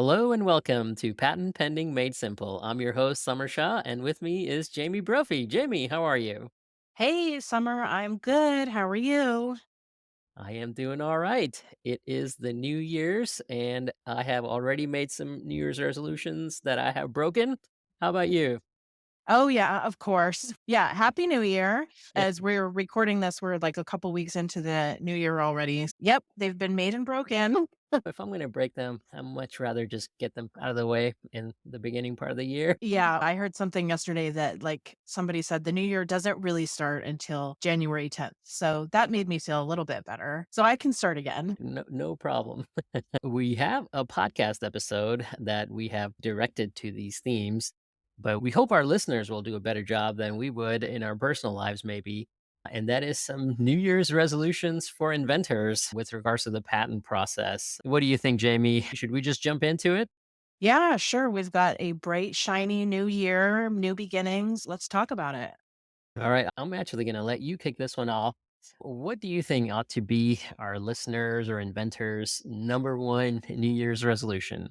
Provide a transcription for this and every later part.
Hello and welcome to Patent Pending Made Simple. I'm your host, Summer Shah, and with me is Jamie Brophy. Jamie, how are you? Hey, Summer, I'm good. How are you? I am doing all right. It is the New Year's, and I have already made some New Year's resolutions that I have broken. How about you? Oh, yeah, of course. Yeah, Happy New Year. Yeah, As we're recording this, we're like a couple weeks into the new year already. Yep, they've been made and broken. if I'm going to break them, I'd much rather just get them out of the way in the beginning part of the year. Yeah, I heard something yesterday that somebody said the new year doesn't really start until January 10th. So that made me feel a little bit better. So I can start again. No problem. We have a podcast episode that we have directed to these themes, but we hope our listeners will do a better job than we would in our personal lives, maybe. And that is some New Year's resolutions for inventors with regards to the patent process. What do you think, Jamie? Should we just jump into it? Yeah, sure. We've got a bright, shiny new year, new beginnings. Let's talk about it. All right, I'm actually going to let you kick this one off. What do you think ought to be our listeners or inventors' number one New Year's resolution?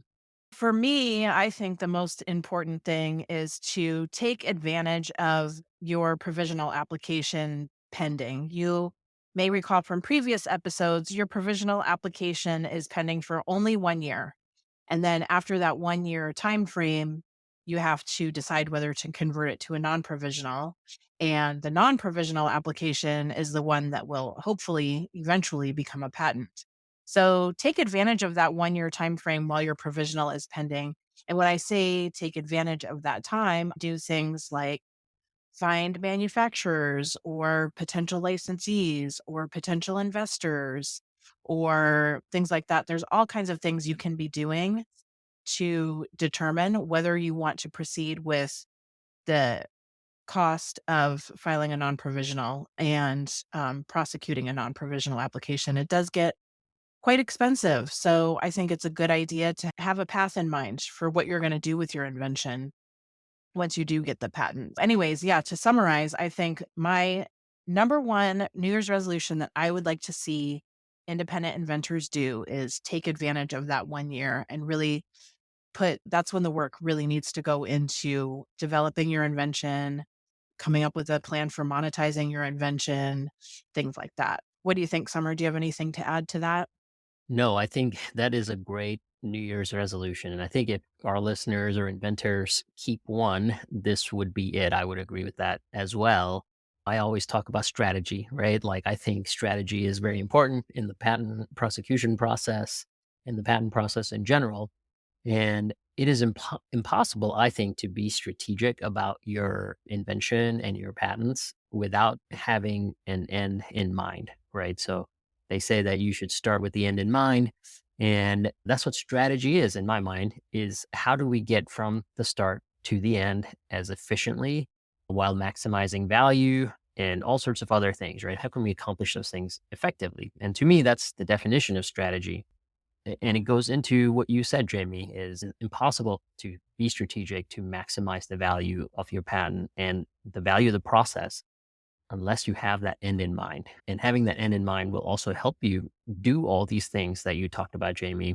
For me, I think the most important thing is to take advantage of your provisional application pending. You may recall from previous episodes, your provisional application is pending for only 1 year. And then after that 1 year time frame, you have to decide whether to convert it to a non-provisional. And the non-provisional application is the one that will hopefully eventually become a patent. So take advantage of that 1 year time frame while your provisional is pending. And when I say take advantage of that time, do things like find manufacturers or potential licensees or potential investors or things like that. There's all kinds of things you can be doing to determine whether you want to proceed with the cost of filing a non provisional and prosecuting a non provisional application. It does get quite expensive. So I think it's a good idea to have a path in mind for what you're going to do with your invention once you do get the patent. Anyways, yeah, to summarize, I think my number one New Year's resolution that I would like to see independent inventors do is take advantage of that 1 year and really that's when the work really needs to go into developing your invention, coming up with a plan for monetizing your invention, things like that. What do you think, Summer? Do you have anything to add to that? No, I think that is a great New Year's resolution. And I think if our listeners or inventors keep one, this would be it. I would agree with that as well. I always talk about strategy, right? Like, I think strategy is very important in the patent prosecution process, in the patent process in general. And it is impossible, I think, to be strategic about your invention and your patents without having an end in mind, right? So they say that you should start with the end in mind. And that's what strategy is in my mind, is how do we get from the start to the end as efficiently while maximizing value and all sorts of other things, right? How can we accomplish those things effectively? And to me, that's the definition of strategy. And it goes into what you said, Jamie, is impossible to be strategic to maximize the value of your patent and the value of the process unless you have that end in mind. And having that end in mind will also help you do all these things that you talked about, Jamie,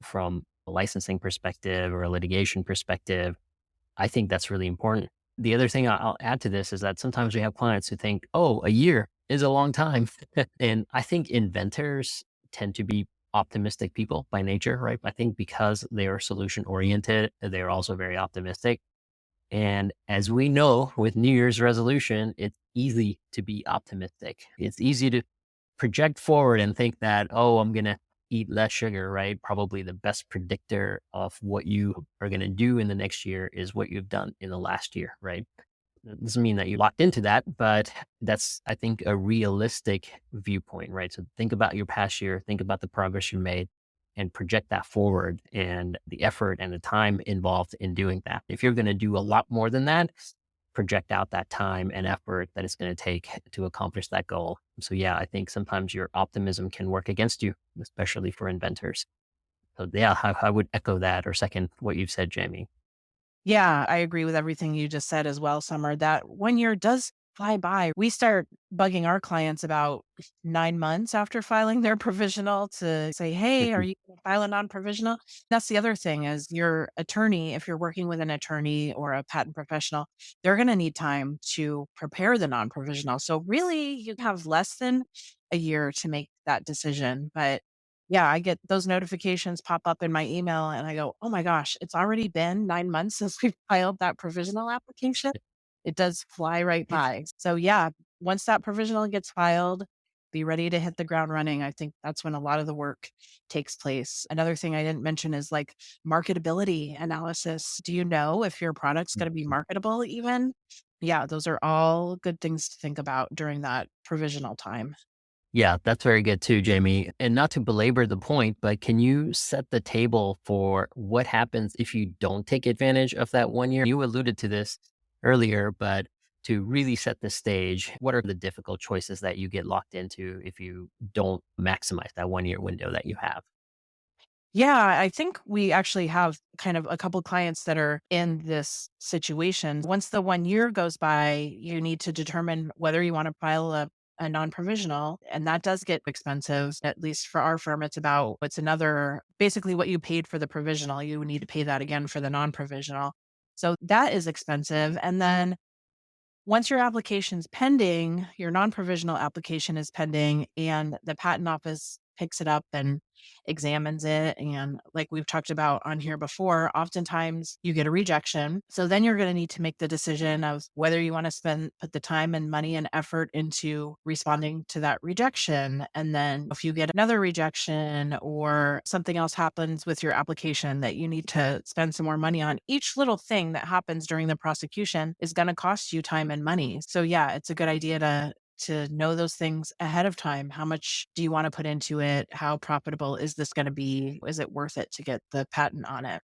from a licensing perspective or a litigation perspective. I think that's really important. The other thing I'll add to this is that sometimes we have clients who think, oh, a year is a long time. And I think inventors tend to be optimistic people by nature, right? I think because they are solution oriented, they're also very optimistic. And as we know with New Year's resolution, it's easy to be optimistic. It's easy to project forward and think that, oh, I'm going to eat less sugar, right? Probably the best predictor of what you are going to do in the next year is what you've done in the last year, right? That doesn't mean that you're locked into that, but that's, I think, a realistic viewpoint, right? So think about your past year, think about the progress you made, and project that forward and the effort and the time involved in doing that. If you're going to do a lot more than that, project out that time and effort that it's going to take to accomplish that goal. So, yeah, I think sometimes your optimism can work against you, especially for inventors. So, yeah, I would echo that or second what you've said, Jamie. Yeah, I agree with everything you just said as well, Summer. That 1 year does fly by. We start bugging our clients about 9 months after filing their provisional to say, hey, are Mhm. you going to file a non provisional? That's the other thing is your attorney, if you're working with an attorney or a patent professional, they're going to need time to prepare the non provisional. So, really, you have less than a year to make that decision. But yeah, I get those notifications pop up in my email and I go, oh my gosh, it's already been 9 months since we filed that provisional application. It does fly right by. So yeah, once that provisional gets filed, be ready to hit the ground running. I think that's when a lot of the work takes place. Another thing I didn't mention is like marketability analysis. Do you know if your product's going to be marketable even? Yeah, those are all good things to think about during that provisional time. Yeah, that's very good too, Jamie. And not to belabor the point, but can you set the table for what happens if you don't take advantage of that 1 year? You alluded to this earlier, but to really set the stage, what are the difficult choices that you get locked into if you don't maximize that 1 year window that you have? Yeah, I think we actually have kind of a couple clients that are in this situation. Once the 1 year goes by, you need to determine whether you want to file a non provisional. And that does get expensive. At least for our firm, it's another basically what you paid for the provisional. You need to pay that again for the non provisional. So that is expensive. And then once your application's pending, your non-provisional application is pending, and the patent office picks it up and examines it. And like we've talked about on here before, oftentimes you get a rejection. So then you're going to need to make the decision of whether you want to put the time and money and effort into responding to that rejection. And then if you get another rejection or something else happens with your application that you need to spend some more money on, each little thing that happens during the prosecution is going to cost you time and money. So yeah, it's a good idea to know those things ahead of time. How much do you want to put into it? How profitable is this going to be? Is it worth it to get the patent on it?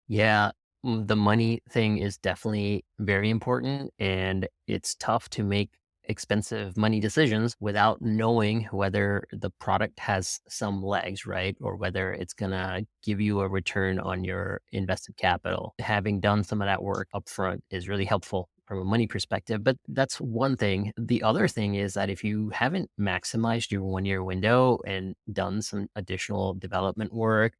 Yeah, the money thing is definitely very important, and it's tough to make expensive money decisions without knowing whether the product has some legs, right? Or whether it's gonna give you a return on your invested capital. Having done some of that work upfront is really helpful from a money perspective, but that's one thing. The other thing is that if you haven't maximized your 1 year window and done some additional development work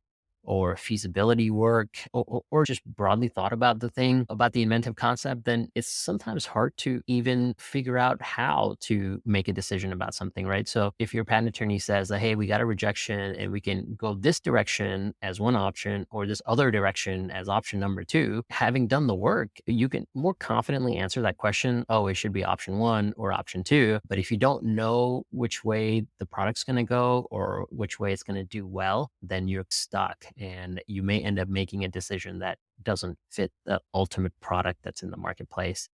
or feasibility work or just broadly thought about the thing, about the inventive concept, then it's sometimes hard to even figure out how to make a decision about something, right? So if your patent attorney says that, hey, we got a rejection and we can go this direction as one option or this other direction as option number two, having done the work, you can more confidently answer that question. Oh, it should be option one or option two. But if you don't know which way the product's going to go or which way it's going to do well, then you're stuck and you may end up making a decision that doesn't fit the ultimate product that's in the marketplace.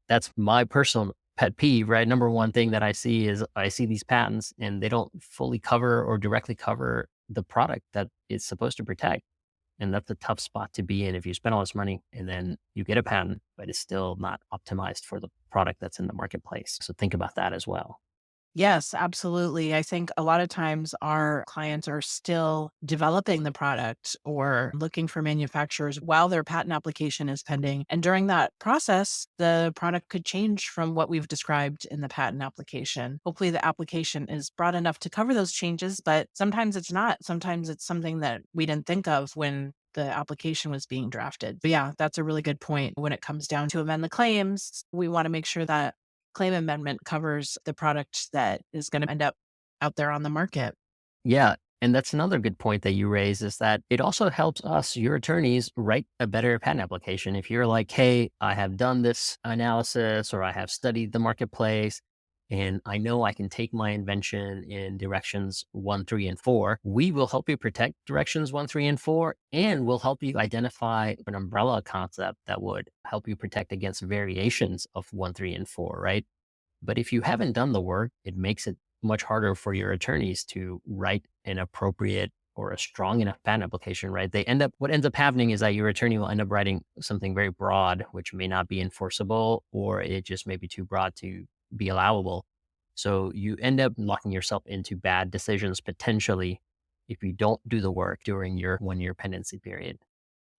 That's my personal pet peeve, right? Number one thing that I see is I see these patents and they don't fully cover or directly cover the product that it's supposed to protect. And that's a tough spot to be in if you spend all this money and then you get a patent, but it's still not optimized for the product that's in the marketplace. So think about that as well. Yes, absolutely. I think a lot of times our clients are still developing the product or looking for manufacturers while their patent application is pending. And during that process, the product could change from what we've described in the patent application. Hopefully, the application is broad enough to cover those changes, but sometimes it's not. Sometimes it's something that we didn't think of when the application was being drafted. But yeah, that's a really good point. When it comes down to amend the claims, we want to make sure that claim amendment covers the product that is gonna end up out there on the market. Yeah. And that's another good point that you raise is that it also helps us, your attorneys, write a better patent application. If you're like, hey, I have done this analysis or I have studied the marketplace and I know I can take my invention in directions one, three, and four, we will help you protect directions one, three, and four, and we'll help you identify an umbrella concept that would help you protect against variations of one, three, and four, right? But if you haven't done the work, it makes it much harder for your attorneys to write an appropriate or a strong enough patent application, right? What ends up happening is that your attorney will end up writing something very broad, which may not be enforceable, or it just may be too broad to be allowable. So you end up locking yourself into bad decisions potentially if you don't do the work during your 1 year pendency period.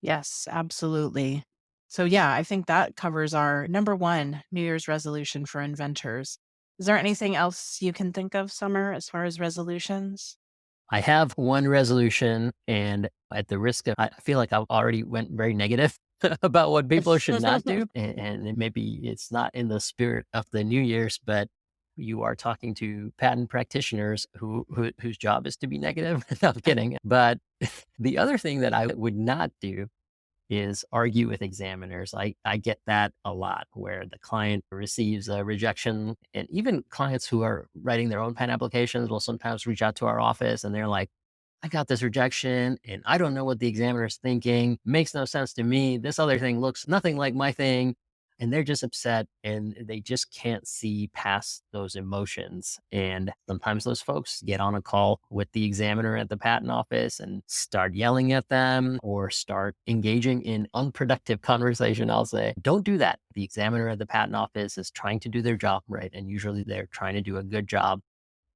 Yes, absolutely. So, yeah, I think that covers our number one New Year's resolution for inventors. Is there anything else you can think of, Summer, as far as resolutions? I have one resolution, and at the risk of, I feel like I already went very negative about what people should not do, and maybe it's not in the spirit of the New Year's, but you are talking to patent practitioners whose job is to be negative. No, I'm kidding. But the other thing that I would not do is argue with examiners. I get that a lot where the client receives a rejection, and even clients who are writing their own patent applications will sometimes reach out to our office and they're like, I got this rejection and I don't know what the examiner is thinking. Makes no sense to me. This other thing looks nothing like my thing. And they're just upset and they just can't see past those emotions. And sometimes those folks get on a call with the examiner at the patent office and start yelling at them or start engaging in unproductive conversation. I'll say, don't do that. The examiner at the patent office is trying to do their job right. And usually they're trying to do a good job.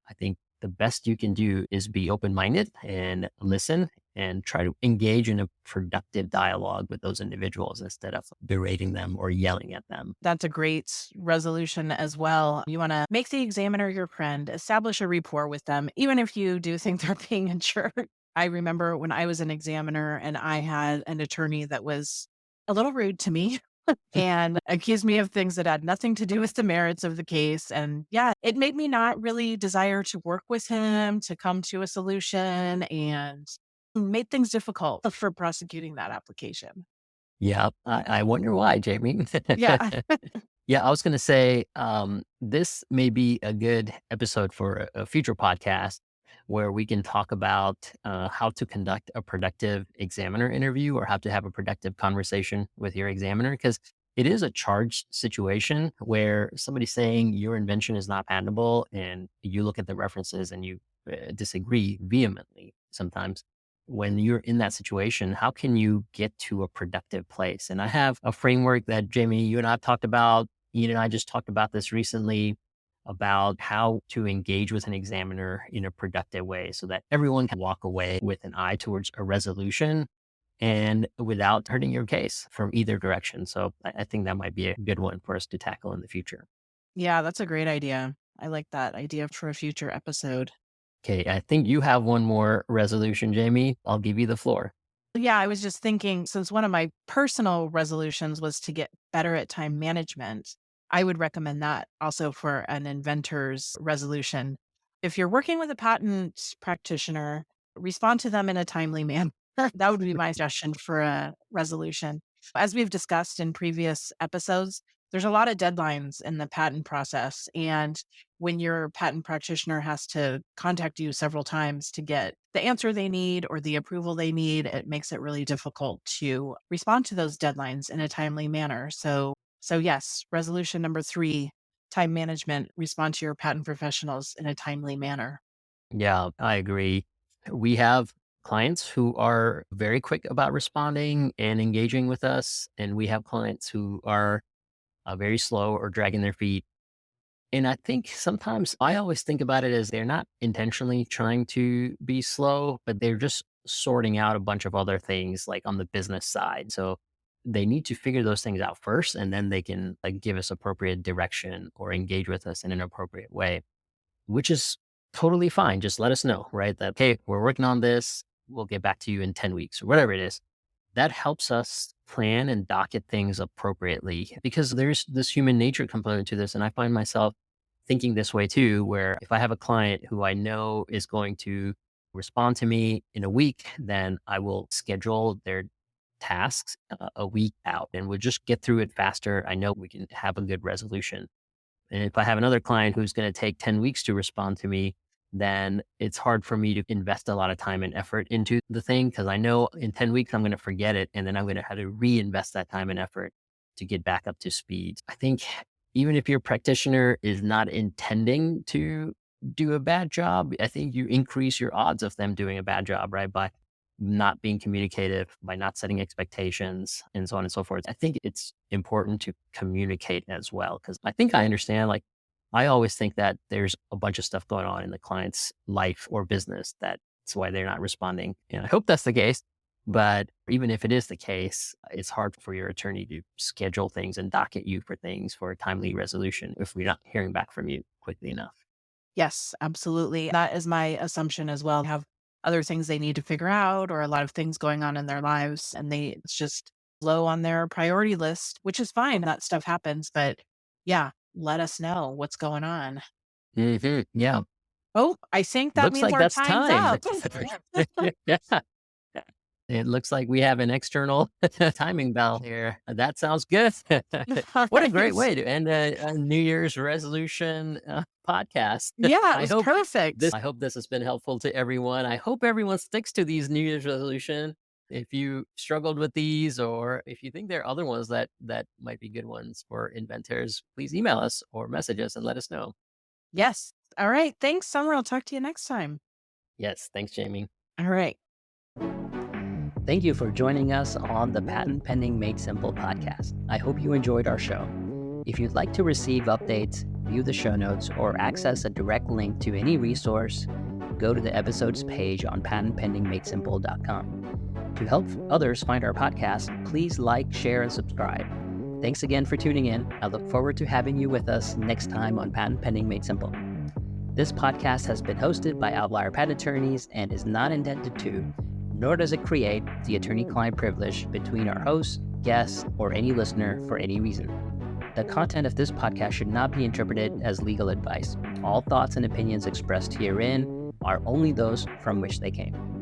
I think the best you can do is be open minded and listen and try to engage in a productive dialogue with those individuals instead of berating them or yelling at them. That's a great resolution as well. You want to make the examiner your friend, establish a rapport with them, even if you do think they're being a jerk. I remember when I was an examiner and I had an attorney that was a little rude to me and accused me of things that had nothing to do with the merits of the case. And yeah, it made me not really desire to work with him to come to a solution and made things difficult for prosecuting that application. Yeah, I wonder why, Jamie. Yeah. Yeah, I was going to say this may be a good episode for a future podcast where we can talk about how to conduct a productive examiner interview or how to have a productive conversation with your examiner. Because it is a charged situation where somebody's saying your invention is not patentable and you look at the references and you disagree vehemently sometimes. When you're in that situation, how can you get to a productive place? And I have a framework that Jamie, you and I have talked about. Ian and I just talked about this recently about how to engage with an examiner in a productive way so that everyone can walk away with an eye towards a resolution and without hurting your case from either direction. So I think that might be a good one for us to tackle in the future. Yeah, that's a great idea. I like that idea for a future episode. Okay, I think you have one more resolution, Jamie. I'll give you the floor. Yeah, I was just thinking since one of my personal resolutions was to get better at time management, I would recommend that also for an inventor's resolution. If you're working with a patent practitioner, respond to them in a timely manner. That would be my suggestion for a resolution. As we've discussed in previous episodes, there's a lot of deadlines in the patent process. And when your patent practitioner has to contact you several times to get the answer they need or the approval they need, it makes it really difficult to respond to those deadlines in a timely manner. So yes, resolution number 3, time management, respond to your patent professionals in a timely manner. Yeah, I agree. We have clients who are very quick about responding and engaging with us, and we have clients who are very slow or dragging their feet. And I think sometimes I always think about it as they're not intentionally trying to be slow, but they're just sorting out a bunch of other things like on the business side. So they need to figure those things out first, and then they can like give us appropriate direction or engage with us in an appropriate way, which is totally fine. Just let us know, right? That, okay, we're working on this. We'll get back to you in 10 weeks or whatever it is. That helps us plan and docket things appropriately because there's this human nature component to this. And I find myself thinking this way too, where if I have a client who I know is going to respond to me in a week, then I will schedule their tasks a week out and we'll just get through it faster. I know we can have a good resolution. And if I have another client who's going to take 10 weeks to respond to me, then it's hard for me to invest a lot of time and effort into the thing because I know in 10 weeks I'm going to forget it and then I'm going to have to reinvest that time and effort to get back up to speed. I think even if your practitioner is not intending to do a bad job, I think you increase your odds of them doing a bad job, right? By not being communicative, by not setting expectations, and so on and so forth. I think it's important to communicate as well because I think I understand. Like, I always think that there's a bunch of stuff going on in the client's life or business that's why they're not responding. And I hope that's the case. But even if it is the case, it's hard for your attorney to schedule things and docket you for things for a timely resolution if we're not hearing back from you quickly enough. Yes, absolutely. That is my assumption as well. Have other things they need to figure out or a lot of things going on in their lives and it's just low on their priority list, which is fine. That stuff happens, but yeah, let us know what's going on. Yeah. Oh, I think that Looks means like our that's time's time. up. Yeah. It looks like we have an external timing bell here. That sounds good. All What a great right. way to end a New Year's resolution podcast. Yeah, it I was hope perfect. I hope this has been helpful to everyone. I hope everyone sticks to these New Year's resolution. If you struggled with these, or if you think there are other ones that might be good ones for inventors, please email us or message us and let us know. Yes. All right. Thanks, Summer. I'll talk to you next time. Yes, thanks, Jamie. All right. Thank you for joining us on the Patent Pending Made Simple podcast. I hope you enjoyed our show. If you'd like to receive updates, view the show notes, or access a direct link to any resource, go to the episodes page on patentpendingmadesimple.com. To help others find our podcast, please like, share, and subscribe. Thanks again for tuning in. I look forward to having you with us next time on Patent Pending Made Simple. This podcast has been hosted by Outlier Patent Attorneys and is not intended to, nor does it create, the attorney-client privilege between our host, guests, or any listener for any reason. The content of this podcast should not be interpreted as legal advice. All thoughts and opinions expressed herein are only those from which they came.